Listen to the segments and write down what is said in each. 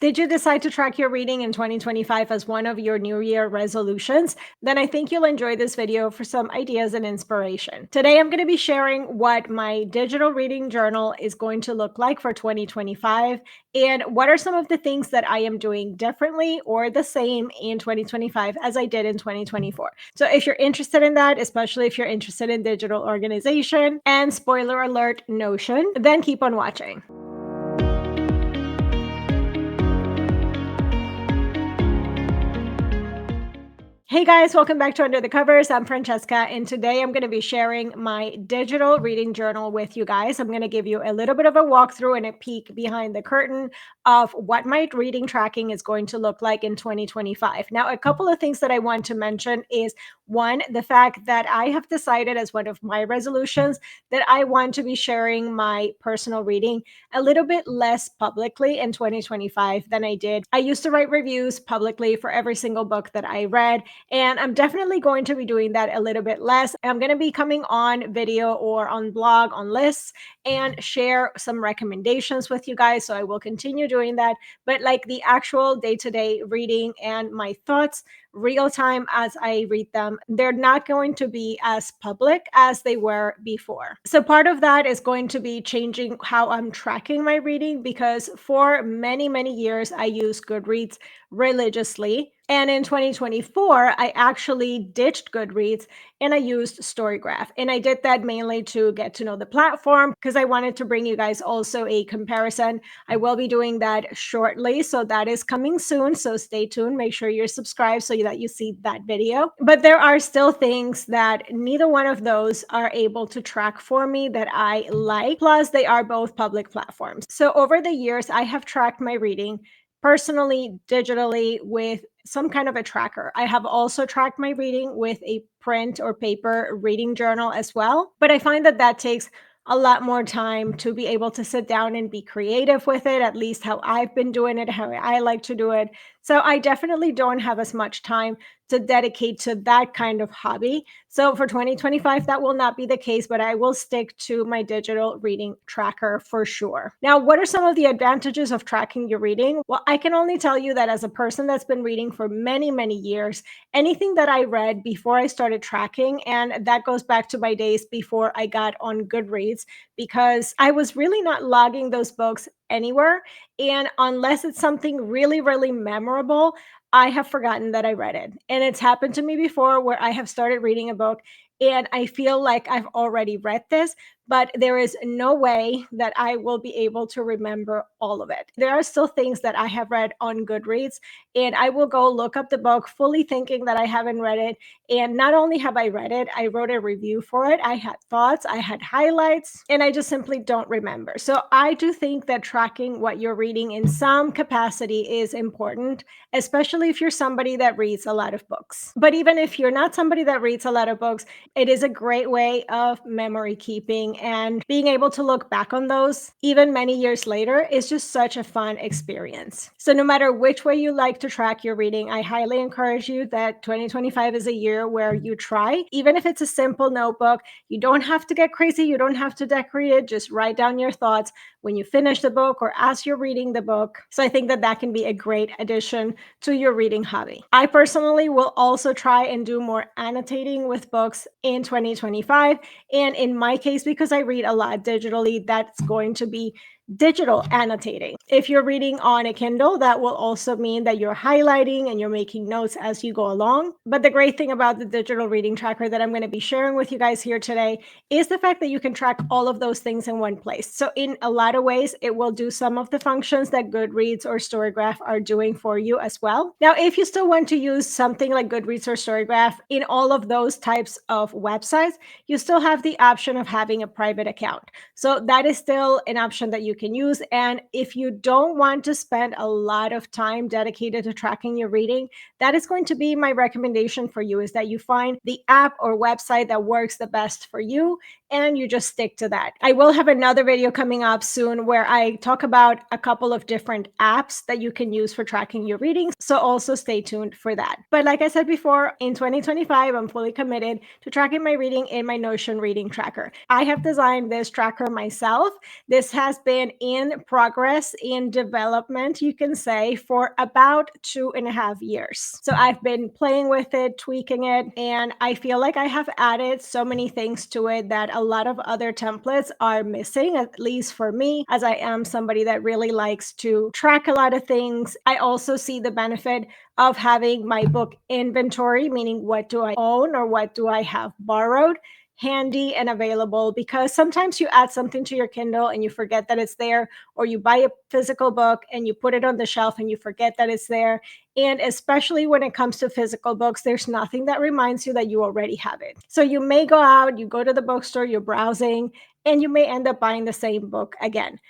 Did you decide to track your reading in 2025 as one of your New Year resolutions? Then I think you'll enjoy this video for some ideas and inspiration. Today, I'm going to be sharing what my digital reading journal is going to look like for 2025 and what are some of the things that I am doing differently or the same in 2025 as I did in 2024. So if you're interested in that, especially if you're interested in digital organization and spoiler alert, Notion, then keep on watching. Hey guys, welcome back to Under the Covers. I'm Francesca, and today I'm going to be sharing my digital reading journal with you guys. I'm going to give you a little bit of a walkthrough and a peek behind the curtain of what my reading tracking is going to look like in 2025. Now, a couple of things that I want to mention is one, the fact that I have decided as one of my resolutions that I want to be sharing my personal reading a little bit less publicly in 2025 than I did. I used to write reviews publicly for every single book that I read. And I'm definitely going to be doing that a little bit less. I'm going to be coming on video or on blog, on lists, and share some recommendations with you guys. So I will continue doing that. But like the actual day to day reading and my thoughts, real time as I read them, they're not going to be as public as they were before. So part of that is going to be changing how I'm tracking my reading because for many, many years, I used Goodreads religiously. And in 2024, I actually ditched Goodreads and I used Storygraph. And I did that mainly to get to know the platform because I wanted to bring you guys also a comparison. I will be doing that shortly. So that is coming soon. So stay tuned. Make sure you're subscribed so that you see that video. But there are still things that neither one of those are able to track for me that I like. Plus, they are both public platforms. So over the years, I have tracked my reading personally, digitally, with some kind of a tracker. I have also tracked my reading with a print or paper reading journal as well. But I find that that takes a lot more time to be able to sit down and be creative with it, at least how I've been doing it, how I like to do it. So I definitely don't have as much time to dedicate to that kind of hobby. So for 2025, that will not be the case, but I will stick to my digital reading tracker for sure. Now, what are some of the advantages of tracking your reading? Well, I can only tell you that as a person that's been reading for many, many years, anything that I read before I started tracking, and that goes back to my days before I got on Goodreads, because I was really not logging those books anywhere. And unless it's something really, really memorable, I have forgotten that I read it. And it's happened to me before where I have started reading a book and I feel like I've already read this, but there is no way that I will be able to remember all of it. There are still things that I have read on Goodreads, and I will go look up the book fully thinking that I haven't read it. And not only have I read it, I wrote a review for it. I had thoughts, I had highlights, and I just simply don't remember. So I do think that tracking what you're reading in some capacity is important, especially if you're somebody that reads a lot of books. But even if you're not somebody that reads a lot of books, it is a great way of memory keeping and being able to look back on those even many years later is just such a fun experience. So no matter which way you like to track your reading, I highly encourage you that 2025 is a year where you try, even if it's a simple notebook. You don't have to get crazy, you don't have to decorate it, just write down your thoughts when you finish the book or as you're reading the book. So I think that that can be a great addition to your reading hobby. I personally will also try and do more annotating with books in 2025. And in my case, because I read a lot digitally, that's going to be digital annotating. If you're reading on a Kindle, that will also mean that you're highlighting and you're making notes as you go along. But the great thing about the digital reading tracker that I'm going to be sharing with you guys here today is the fact that you can track all of those things in one place. So in a lot of ways, it will do some of the functions that Goodreads or Storygraph are doing for you as well. Now, if you still want to use something like Goodreads or Storygraph in all of those types of websites, you still have the option of having a private account. So that is still an option that you can use. And if you don't want to spend a lot of time dedicated to tracking your reading, that is going to be my recommendation for you, is that you find the app or website that works the best for you and you just stick to that. I will have another video coming up soon where I talk about a couple of different apps that you can use for tracking your readings. So also stay tuned for that. But like I said before, in 2025, I'm fully committed to tracking my reading in my Notion reading tracker. I have designed this tracker myself. This has been been in progress, in development, you can say, for about 2.5 years. So I've been playing with it, tweaking it, and I feel like I have added so many things to it that a lot of other templates are missing, at least for me, as I am somebody that really likes to track a lot of things. I also see the benefit of having my book inventory, meaning what do I own or what do I have borrowed, handy and available, because sometimes you add something to your Kindle and you forget that it's there, or you buy a physical book and you put it on the shelf and you forget that it's there. And especially when it comes to physical books, there's nothing that reminds you that you already have it. So you may go out, you go to the bookstore, you're browsing, and you may end up buying the same book again.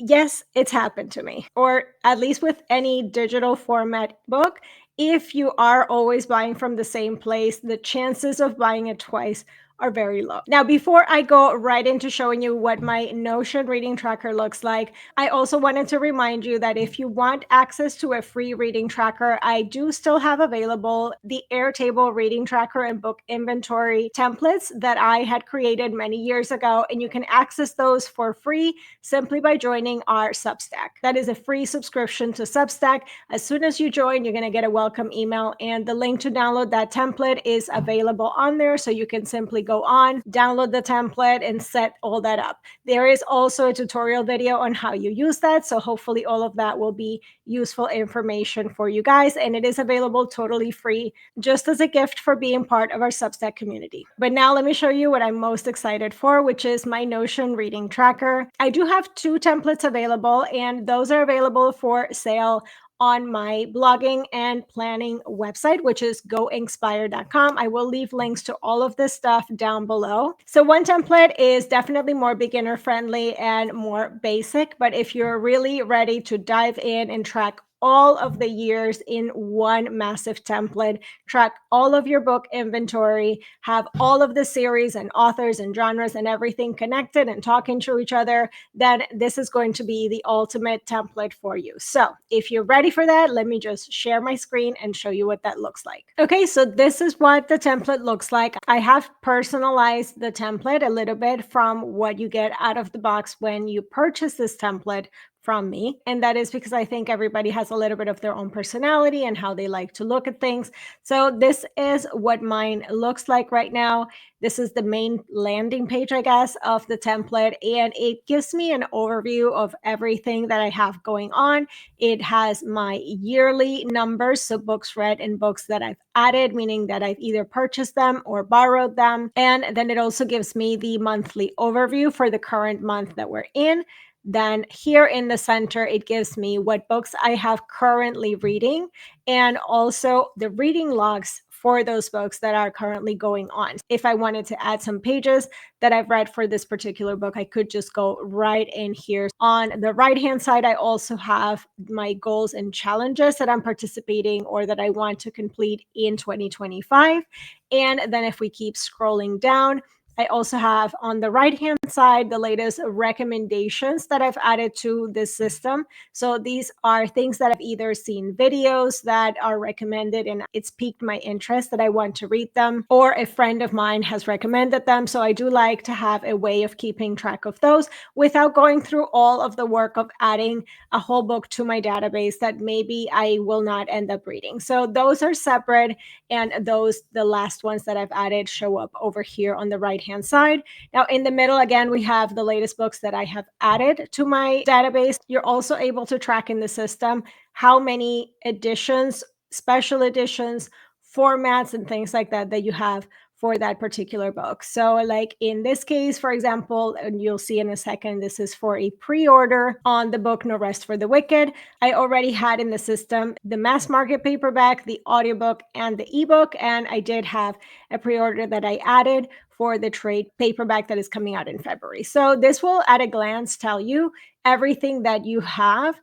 Yes, it's happened to me, or at least with any digital format book. If you are always buying from the same place, the chances of buying it twice are very low. Now, before I go right into showing you what my Notion reading tracker looks like, I also wanted to remind you that if you want access to a free reading tracker, I do still have available the Airtable reading tracker and book inventory templates that I had created many years ago, and you can access those for free simply by joining our Substack. That is a free subscription to Substack. As soon as you join, you're going to get a welcome email, and the link to download that template is available on there. So you can simply go on, download the template, and set all that up. There is also a tutorial video on how you use that. So hopefully all of that will be useful information for you guys. And it is available totally free, just as a gift for being part of our Substack community. But now let me show you what I'm most excited for, which is my Notion reading tracker. I do have 2 templates available, and those are available for sale on my blogging and planning website, which is goinspire.com. I will leave links to all of this stuff down below. So one template is definitely more beginner friendly and more basic, but if you're really ready to dive in and track all of the years in one massive template, track all of your book inventory, have all of the series and authors and genres and everything connected and talking to each other, then this is going to be the ultimate template for you. So if you're ready for that, let me just share my screen and show you what that looks like. Okay, so this is what the template looks like. I have personalized the template a little bit from what you get out of the box when you purchase this template from me. And that is because I think everybody has a little bit of their own personality and how they like to look at things. So this is what mine looks like right now. This is the main landing page, I guess, of the template, and it gives me an overview of everything that I have going on. It has my yearly numbers, so books read and books that I've added, meaning that I've either purchased them or borrowed them. And then it also gives me the monthly overview for the current month that we're in. Then here in the center, it gives me what books I have currently reading, and also the reading logs for those books that are currently going on. If I wanted to add some pages that I've read for this particular book, I could just go right in here. On the right-hand side, I also have my goals and challenges that I'm participating or that I want to complete in 2025. And then if we keep scrolling down, I also have on the right-hand side the latest recommendations that I've added to this system. So these are things that I've either seen videos that are recommended and it's piqued my interest that I want to read them, or a friend of mine has recommended them. So I do like to have a way of keeping track of those without going through all of the work of adding a whole book to my database that maybe I will not end up reading. So those are separate, and those, the last ones that I've added, show up over here on the right hand side. Now in the middle, again, we have the latest books that I have added to my database. You're also able to track in the system how many editions, special editions, formats, and things like that that you have for that particular book. So like in this case, for example, and you'll see in a second, this is for a pre-order on the book No Rest for the Wicked. I already had in the system the mass market paperback, the audiobook, and the ebook, and I did have a pre-order that I added for the trade paperback that is coming out in February. So this will at a glance tell you everything that you have,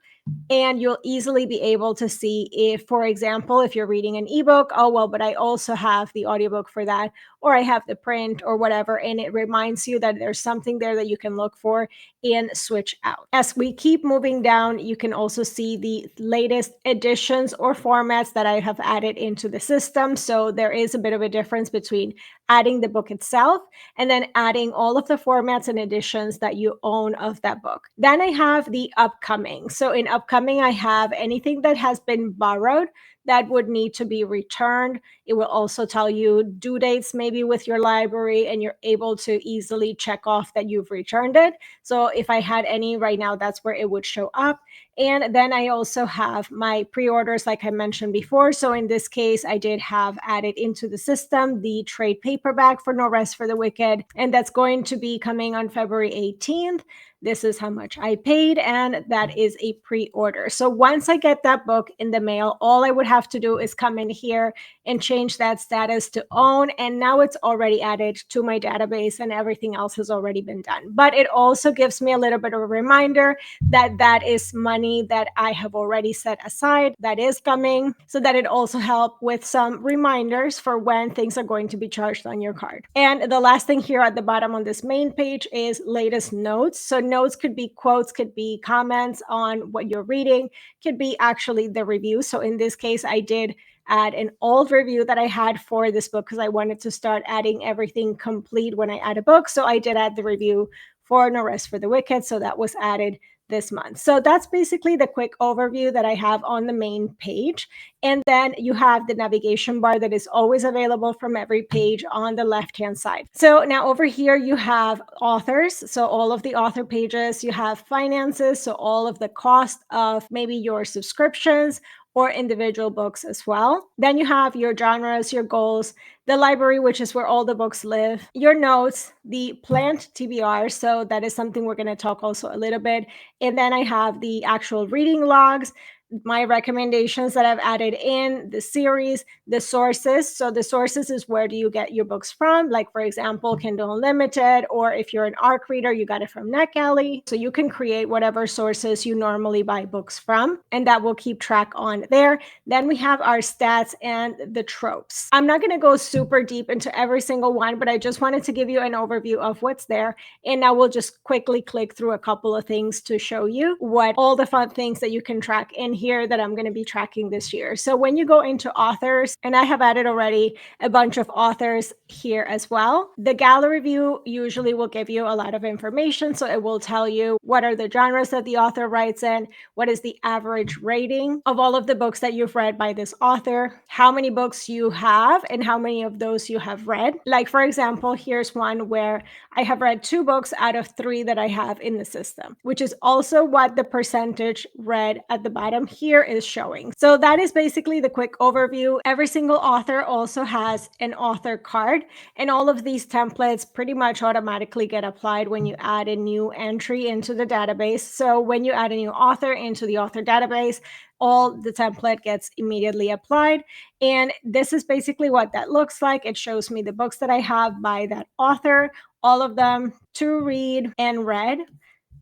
and you'll easily be able to see if, for example, if you're reading an ebook, oh, well, but I also have the audiobook for that. or I have the print or whatever, and it reminds you that there's something there that you can look for and switch out. As we keep moving down, you can also see the latest editions or formats that I have added into the system. So there is a bit of a difference between adding the book itself and then adding all of the formats and editions that you own of that book. Then I have the upcoming. So in upcoming, I have anything that has been borrowed that would need to be returned. It will also tell you due dates maybe with your library, and you're able to easily check off that you've returned it. So if I had any right now, that's where it would show up. And then I also have my pre-orders, like I mentioned before. So in this case, I did have added into the system the trade paperback for No Rest for the Wicked, and that's going to be coming on February 18th. This is how much I paid, and that is a pre-order. So once I get that book in the mail, all I would have to do is come in here and change that status to own, and now it's already added to my database and everything else has already been done. But it also gives me a little bit of a reminder that that is money that I have already set aside that is coming, so that it also helps with some reminders for when things are going to be charged on your card. And the last thing here at the bottom on this main page is latest notes. So notes could be quotes, could be comments on what you're reading, could be actually the review. So in this case, I did add an old review that I had for this book because I wanted to start adding everything complete when I add a book. So I did add the review for No Rest for the Wicked. So that was added this month. So that's basically the quick overview that I have on the main page. And then you have the navigation bar that is always available from every page on the left-hand side. So now over here, you have authors. So all of the author pages, you have finances. So all of the cost of maybe your subscriptions or individual books as well. Then you have your genres, your goals, the library, which is where all the books live, your notes, the planned TBR. So that is something we're going to talk also a little bit. And then I have the actual reading logs, my recommendations that I've added in the series, the sources. So the sources is where do you get your books from? Like, for example, Kindle Unlimited, or if you're an ARC reader, you got it from NetGalley. So you can create whatever sources you normally buy books from, and that will keep track on there. Then we have our stats and the tropes. I'm not going to go super deep into every single one, but I just wanted to give you an overview of what's there. And now we'll just quickly click through a couple of things to show you what all the fun things that you can track in here that I'm going to be tracking this year. So when you go into authors, and I have added already a bunch of authors here as well, the gallery view usually will give you a lot of information. So it will tell you what are the genres that the author writes in, what is the average rating of all of the books that you've read by this author, how many books you have, and how many of those you have read. Like, for example, here's one where I have read 2 books out of 3 that I have in the system, which is also what the percentage read at the bottom here is showing. So that is basically the quick overview. Every single author also has an author card, and all of these templates pretty much automatically get applied when you add a new entry into the database. So when you add a new author into the author database, all the template gets immediately applied. And this is basically what that looks like. It shows me the books that I have by that author, all of them to read and read.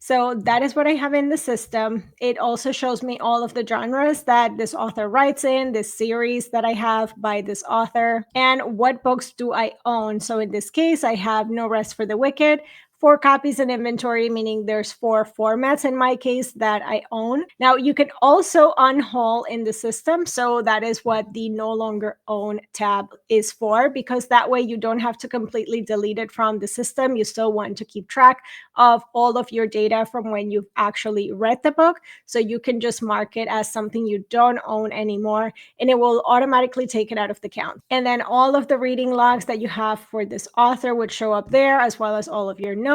So that is what I have in the system. It also shows me all of the genres that this author writes in, this series that I have by this author, and what books do I own. So in this case, I have No Rest for the Wicked, 4 copies in inventory, meaning there's 4 formats in my case that I own. Now, you can also unhaul in the system. So that is what the no longer own tab is for, because that way you don't have to completely delete it from the system. You still want to keep track of all of your data from when you've actually read the book. So you can just mark it as something you don't own anymore, and it will automatically take it out of the count. And then all of the reading logs that you have for this author would show up there, as well as all of your notes.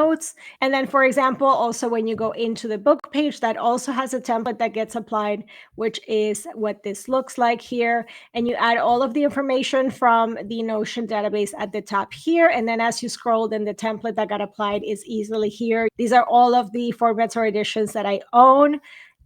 And then, for example, also when you go into the book page, that also has a template that gets applied, which is what this looks like here. And you add all of the information from the Notion database at the top here. And then as you scroll, then the template that got applied is easily here. These are all of the formats or editions that I own.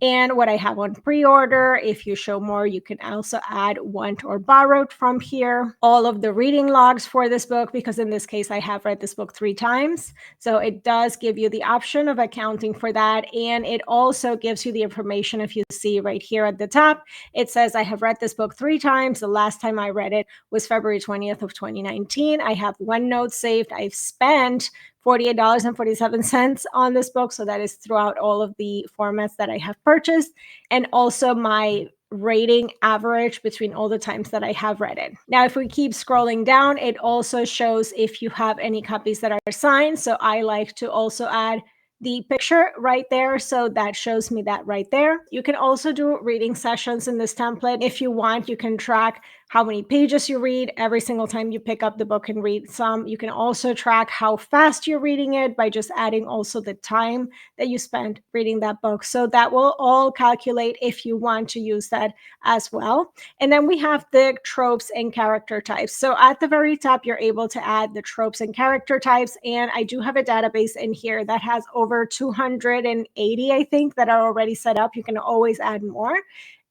and what I have on pre-order. If you show more, you can also add want or borrowed from here. All of the reading logs for this book, because in this case, I have read this book 3 times. So it does give you the option of accounting for that. And it also gives you the information. If you see right here at the top, it says I have read this book 3 times. The last time I read it was February 20th of 2019. I have one note saved. I've spent $48.47 on this book. So that is throughout all of the formats that I have purchased. And also my rating average between all the times that I have read it. Now, if we keep scrolling down, it also shows if you have any copies that are signed. So I like to also add the picture right there. So that shows me that right there. You can also do reading sessions in this template. If you want, you can track how many pages you read every single time you pick up the book and read some. You can also track how fast you're reading it by just adding also the time that you spent reading that book. So that will all calculate if you want to use that as well. And then we have the tropes and character types. So at the very top, you're able to add the tropes and character types. And I do have a database in here that has over 280, I think, that are already set up. You can always add more.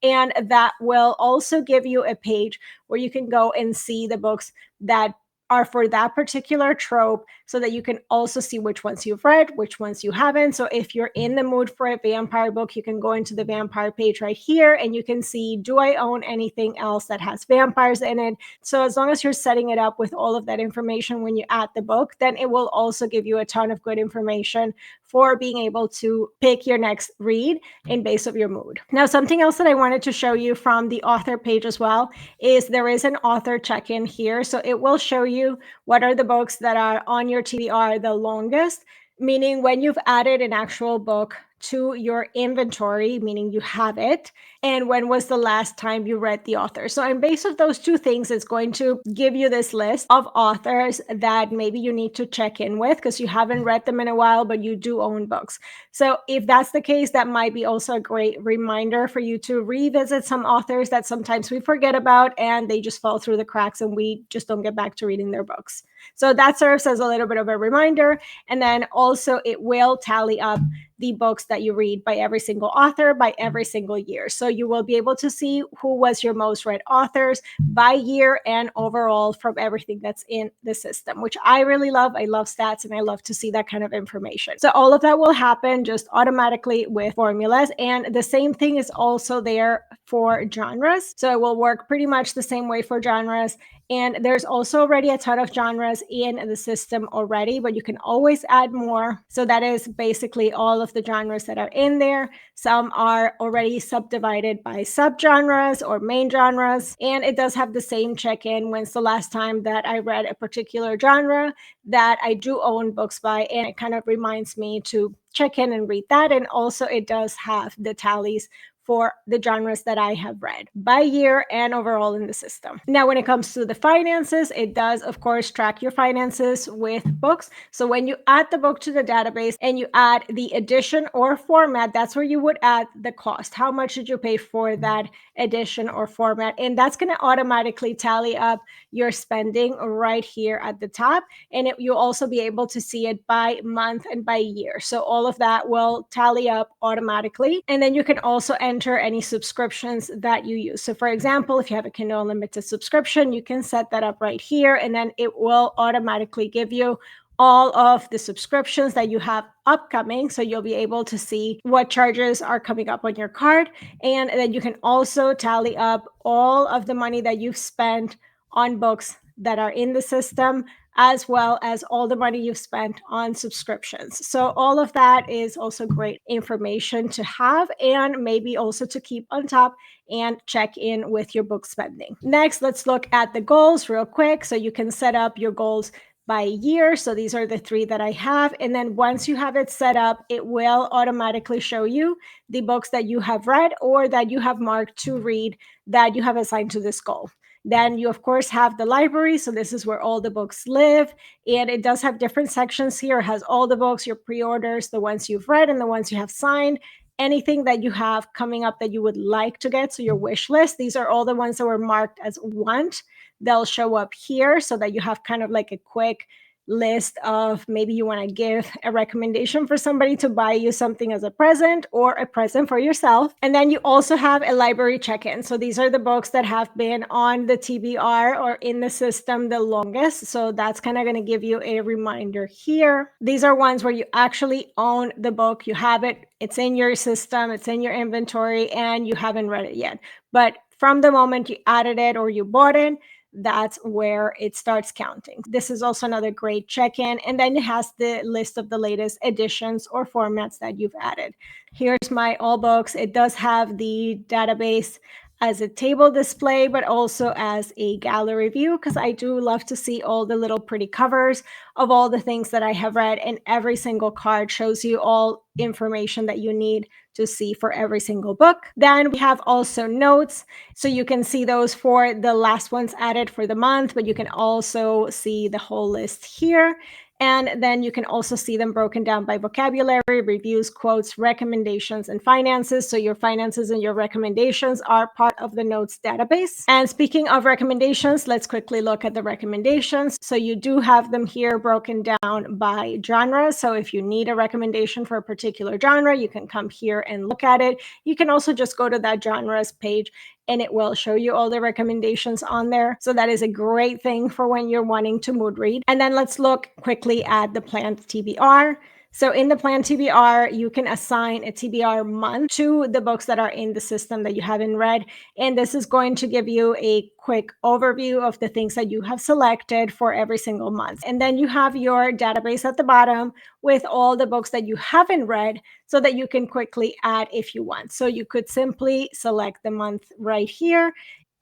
And that will also give you a page where you can go and see the books that are for that particular trope, so that you can also see which ones you've read, which ones you haven't. So if you're in the mood for a vampire book, you can go into the vampire page right here and you can see, do I own anything else that has vampires in it? So as long as you're setting it up with all of that information when you add the book, then it will also give you a ton of good information for being able to pick your next read in base of your mood. Now, something else that I wanted to show you from the author page as well is there is an author check-in here. So it will show you what are the books that are on your TBR the longest, meaning when you've added an actual book to your inventory, meaning you have it, and when was the last time you read the author. So in base of those two things, it's going to give you this list of authors that maybe you need to check in with because you haven't read them in a while, but you do own books. So if that's the case, that might be also a great reminder for you to revisit some authors that sometimes we forget about and they just fall through the cracks and we just don't get back to reading their books. So that serves as a little bit of a reminder. And then also it will tally up the books that you read by every single author by every single year. So you will be able to see who was your most read authors by year and overall from everything that's in the system, which I really love. I love stats and I love to see that kind of information. So all of that will happen just automatically with formulas. And the same thing is also there for genres. So it will work pretty much the same way for genres. And there's also already a ton of genres in the system already, but you can always add more. So that is basically all of the genres that are in there. Some are already subdivided by subgenres or main genres. And it does have the same check-in. When's the last time that I read a particular genre that I do own books by? And it kind of reminds me to check in and read that. And also it does have the tallies for the genres that I have read by year and overall in the system. Now, when it comes to the finances, it does, of course, track your finances with books. So when you add the book to the database and you add the edition or format, that's where you would add the cost. How much did you pay for that edition or format? And that's going to automatically tally up your spending right here at the top. And you'll also be able to see it by month and by year. So all of that will tally up automatically. And then you can also enter any subscriptions that you use. So for example, if you have a Kindle Unlimited subscription, you can set that up right here, and then it will automatically give you all of the subscriptions that you have upcoming. So you'll be able to see what charges are coming up on your card. And then you can also tally up all of the money that you've spent on books that are in the system, as well as all the money you've spent on subscriptions. So all of that is also great information to have and maybe also to keep on top and check in with your book spending. Next, let's look at the goals real quick. So you can set up your goals by year. So these are the 3 that I have. And then once you have it set up, it will automatically show you the books that you have read or that you have marked to read that you have assigned to this goal. Then you, of course, have the library. So this is where all the books live. And it does have different sections here. It has all the books, your pre-orders, the ones you've read and the ones you have signed, anything that you have coming up that you would like to get. So your wish list, these are all the ones that were marked as want. They'll show up here so that you have kind of like a quick list of maybe you want to give a recommendation for somebody to buy you something as a present or a present for yourself. And then you also have a library check-in. So these are the books that have been on the TBR or in the system the longest. So that's kind of going to give you a reminder here. These are ones where you actually own the book, you have it, it's in your system, it's in your inventory, and you haven't read it yet. But from the moment you added it or you bought it, that's where it starts counting. This is also another great check-in. And then it has the list of the latest editions or formats that you've added. Here's my all books. It does have the database as a table display, but also as a gallery view, because I do love to see all the little pretty covers of all the things that I have read. And every single card shows you all information that you need to see for every single book. Then we have also notes. So you can see those for the last ones added for the month, but you can also see the whole list here. And then you can also see them broken down by vocabulary, reviews, quotes, recommendations, and finances. So your finances and your recommendations are part of the notes database. And speaking of recommendations, let's quickly look at the recommendations. So you do have them here broken down by genre. So if you need a recommendation for a particular genre, you can come here and look at it. You can also just go to that genres page and it will show you all the recommendations on there. So that is a great thing for when you're wanting to mood read. And then let's look quickly at the planned TBR. So in the planned TBR, you can assign a TBR month to the books that are in the system that you haven't read. And this is going to give you a quick overview of the things that you have selected for every single month. And then you have your database at the bottom with all the books that you haven't read so that you can quickly add if you want. So you could simply select the month right here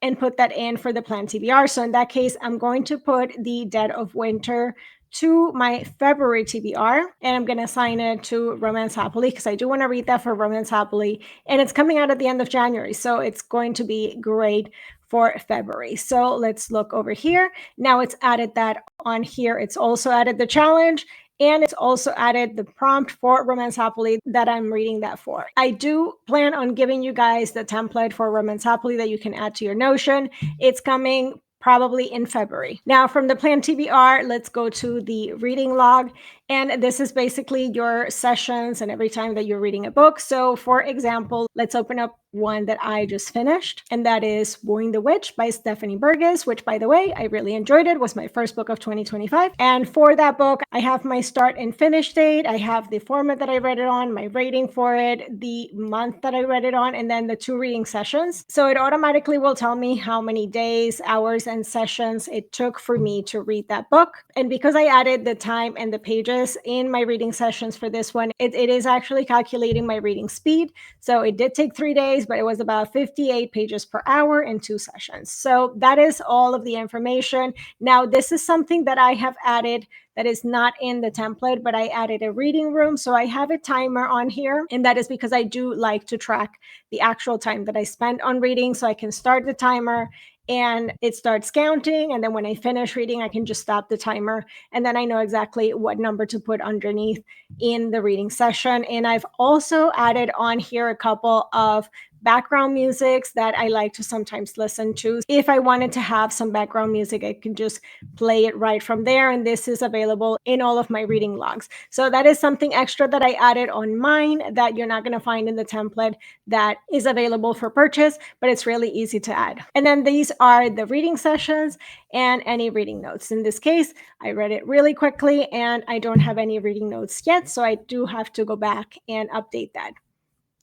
and put that in for the planned TBR. So in that case, I'm going to put the Dead of Winter to my February TBR, and I'm going to assign it to Romance Happily because I do want to read that for Romance Happily, and it's coming out at the end of January, so it's going to be great for February. So let's look over here. Now it's added that on here. It's also added the challenge, and it's also added the prompt for Romance Happily that I'm reading that for. I do plan on giving you guys the template for Romance Happily that you can add to your Notion. It's coming probably in February. Now from the Plan TBR, let's go to the reading log. And this is basically your sessions and every time that you're reading a book. So for example, let's open up one that I just finished, and that is Wooing the Witch by Stephanie Burgess, which by the way, I really enjoyed it. It was my first book of 2025. And for that book, I have my start and finish date. I have the format that I read it on, my rating for it, the month that I read it on, and then the 2 reading sessions. So it automatically will tell me how many days, hours, and sessions it took for me to read that book. And because I added the time and the pages in my reading sessions for this one, it is actually calculating my reading speed. So it did take 3 days, but it was about 58 pages per hour in 2 sessions. So that is all of the information. Now, this is something that I have added that is not in the template, but I added a reading room. So I have a timer on here, and that is because I do like to track the actual time that I spent on reading. So I can start the timer and it starts counting. And then when I finish reading, I can just stop the timer. And then I know exactly what number to put underneath in the reading session. And I've also added on here a couple of background musics that I like to sometimes listen to. If I wanted to have some background music, I can just play it right from there. And this is available in all of my reading logs. So that is something extra that I added on mine that you're not going to find in the template that is available for purchase, but it's really easy to add. And then these are the reading sessions and any reading notes. In this case, I read it really quickly and I don't have any reading notes yet. So I do have to go back and update that.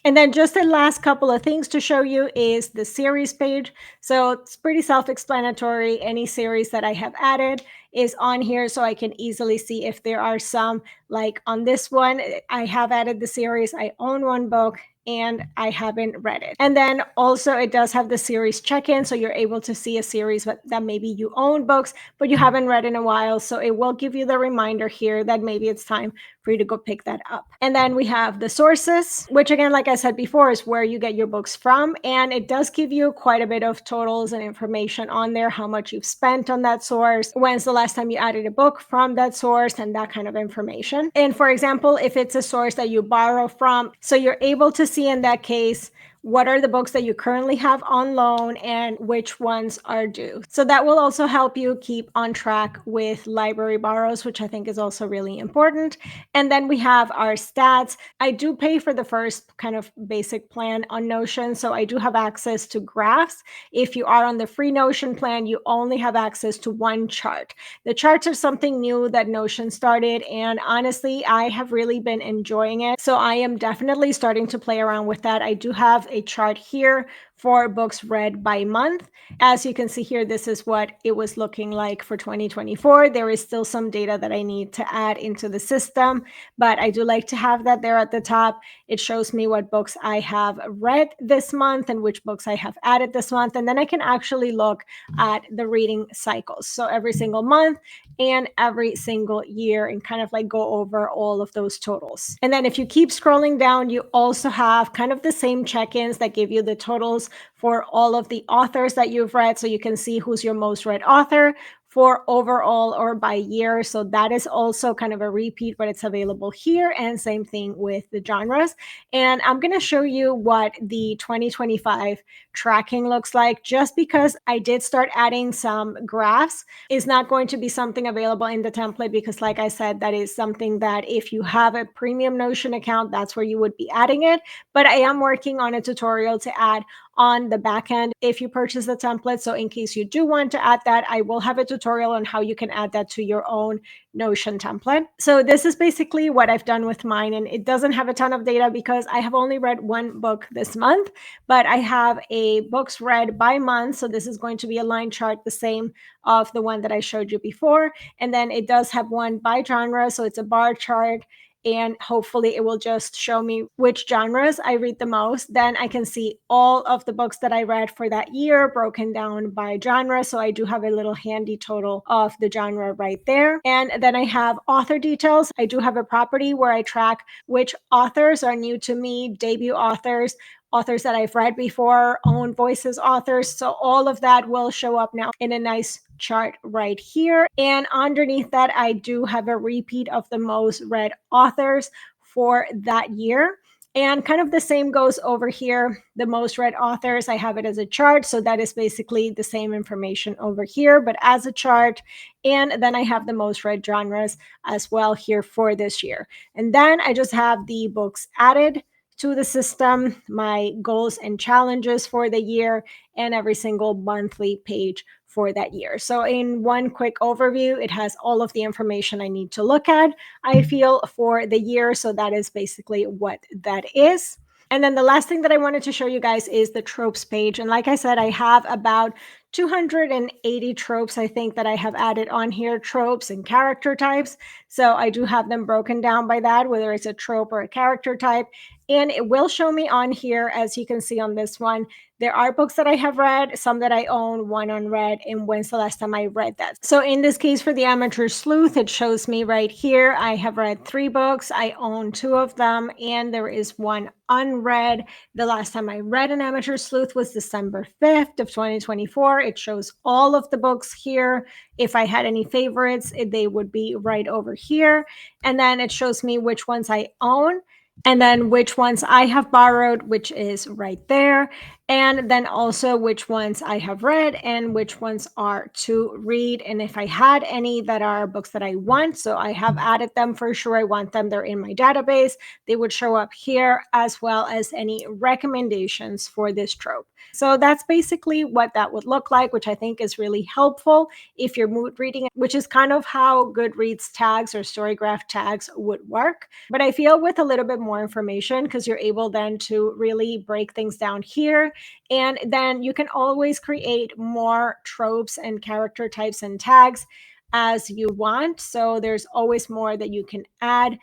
And then just the last couple of things to show you is the series page. So it's pretty self-explanatory. Any series that I have added is on here so I can easily see if there are some, like on this one, I have added the series. I own one book and I haven't read it. And then also it does have the series check-in. So you're able to see a series that maybe you own books, but you haven't read in a while. So it will give you the reminder here that maybe it's time for you to go pick that up. And then we have the sources, which again, like I said before, is where you get your books from. And it does give you quite a bit of totals and information on there, how much you've spent on that source, when's the last time you added a book from that source, and that kind of information. And for example, if it's a source that you borrow from, so you're able to see in that case what are the books that you currently have on loan and which ones are due. So that will also help you keep on track with library borrows, which I think is also really important. And then we have our stats. I do pay for the first kind of basic plan on Notion, so I do have access to graphs. If you are on the free Notion plan, you only have access to one chart. The charts are something new that Notion started, and honestly, I have really been enjoying it. So I am definitely starting to play around with that. I do have a chart here for books read by month. As you can see here, this is what it was looking like for 2024. There is still some data that I need to add into the system, but I do like to have that there at the top. It shows me what books I have read this month and which books I have added this month. And then I can actually look at the reading cycles. So every single month and every single year, and kind of like go over all of those totals. And then if you keep scrolling down, you also have kind of the same check-ins that give you the totals for all of the authors that you've read. So you can see who's your most read author for overall or by year. So that is also kind of a repeat, but it's available here. And same thing with the genres. And I'm going to show you what the 2025 tracking looks like, just because I did start adding some graphs. Is not going to be something available in the template because, like I said, that is something that if you have a premium Notion account, that's where you would be adding it. But I am working on a tutorial to add on the back end if you purchase the template. So in case you do want to add that, I will have a tutorial on how you can add that to your own Notion template. So this is basically what I've done with mine, and it doesn't have a ton of data because I have only read one book this month, but I have a books read by month. So this is going to be a line chart, the same of the one that I showed you before. And then it does have one by genre. So it's a bar chart, and hopefully it will just show me which genres I read the most. Then I can see all of the books that I read for that year broken down by genre. So I do have a little handy total of the genre right there. And then I have author details. I do have a property where I track which authors are new to me, debut authors, authors that I've read before, own voices authors. So all of that will show up now in a nice chart right here. And underneath that, I do have a repeat of the most read authors for that year. And kind of the same goes over here. The most read authors, I have it as a chart. So that is basically the same information over here, but as a chart. And then I have the most read genres as well here for this year. And then I just have the books added to the system, my goals and challenges for the year, and every single monthly page for that year. So, in one quick overview, it has all of the information I need to look at, I feel, for the year. So, that is basically what that is. And then the last thing that I wanted to show you guys is the tropes page. And like I said, I have about 280 tropes, I think, that I have added on here, tropes and character types. So I do have them broken down by that, whether it's a trope or a character type. And it will show me on here, as you can see on this one, there are books that I have read, some that I own, one unread, and when's the last time I read that. So in this case, for the Amateur Sleuth, it shows me right here, I have read 3 books, I own 2 of them, and there is one unread. The last time I read an Amateur Sleuth was December 5th of 2024. It shows all of the books here. If I had any favorites, they would be right over here. And then it shows me which ones I own, and then which ones I have borrowed, which is right there. And then also which ones I have read and which ones are to read. And if I had any that are books that I want, so I have added them for sure. I want them. They're in my database. They would show up here, as well as any recommendations for this trope. So that's basically what that would look like, which I think is really helpful if you're mood reading, which is kind of how Goodreads tags or Storygraph tags would work. But I feel with a little bit more information, because you're able then to really break things down here. And then you can always create more tropes and character types and tags as you want. So there's always more that you can add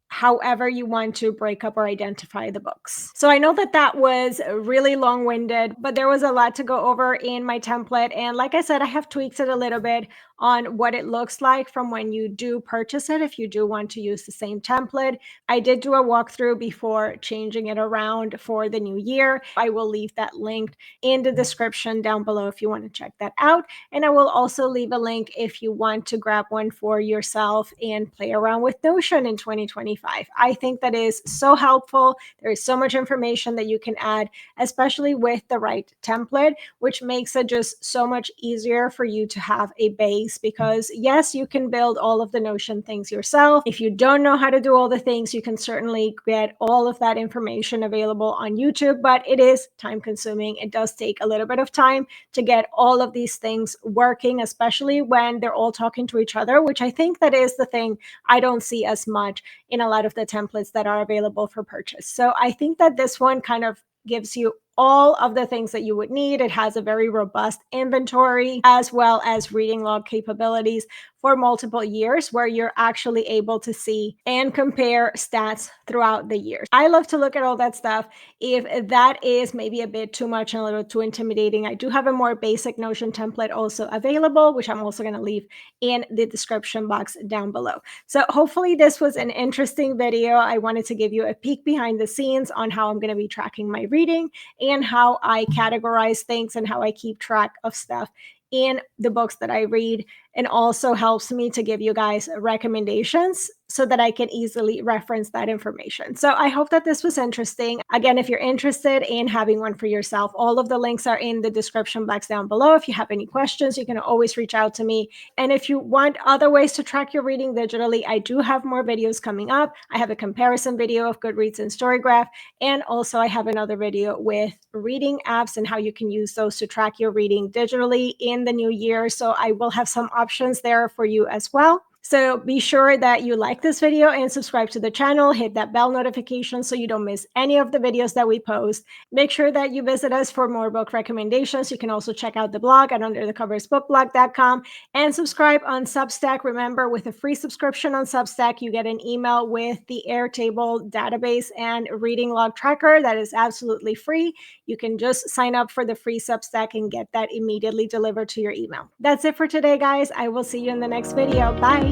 however you want to break up or identify the books. So I know that that was really long-winded, but there was a lot to go over in my template. And like I said, I have tweaked it a little bit on what it looks like from when you do purchase it, if you do want to use the same template. I did do a walkthrough before changing it around for the new year. I will leave that linked in the description down below if you want to check that out. And I will also leave a link if you want to grab one for yourself and play around with Notion in 2025. I think that is so helpful. There is so much information that you can add, especially with the right template, which makes it just so much easier for you to have a base. Because yes, you can build all of the Notion things yourself. If you don't know how to do all the things, you can certainly get all of that information available on YouTube, but it is time consuming. It does take a little bit of time to get all of these things working, especially when they're all talking to each other, which I think that is the thing I don't see as much in a lot of the templates that are available for purchase. So I think that this one kind of gives you all of the things that you would need. It has a very robust inventory as well as reading log capabilities for multiple years, where you're actually able to see and compare stats throughout the years. I love to look at all that stuff. If that is maybe a bit too much and a little too intimidating, I do have a more basic Notion template also available, which I'm also going to leave in the description box down below. So hopefully this was an interesting video. I wanted to give you a peek behind the scenes on how I'm going to be tracking my reading and how I categorize things and how I keep track of stuff in the books that I read, and also helps me to give you guys recommendations so that I can easily reference that information. So I hope that this was interesting. Again, if you're interested in having one for yourself, all of the links are in the description box down below. If you have any questions, you can always reach out to me. And if you want other ways to track your reading digitally, I do have more videos coming up. I have a comparison video of Goodreads and Storygraph, and also I have another video with reading apps and how you can use those to track your reading digitally in the new year. So I will have some options there for you as well. So be sure that you like this video and subscribe to the channel. Hit that bell notification so you don't miss any of the videos that we post. Make sure that you visit us for more book recommendations. You can also check out the blog at underthecoversbookblog.com and subscribe on Substack. Remember, with a free subscription on Substack, you get an email with the Airtable database and reading log tracker that is absolutely free. You can just sign up for the free Substack and get that immediately delivered to your email. That's it for today, guys. I will see you in the next video. Bye.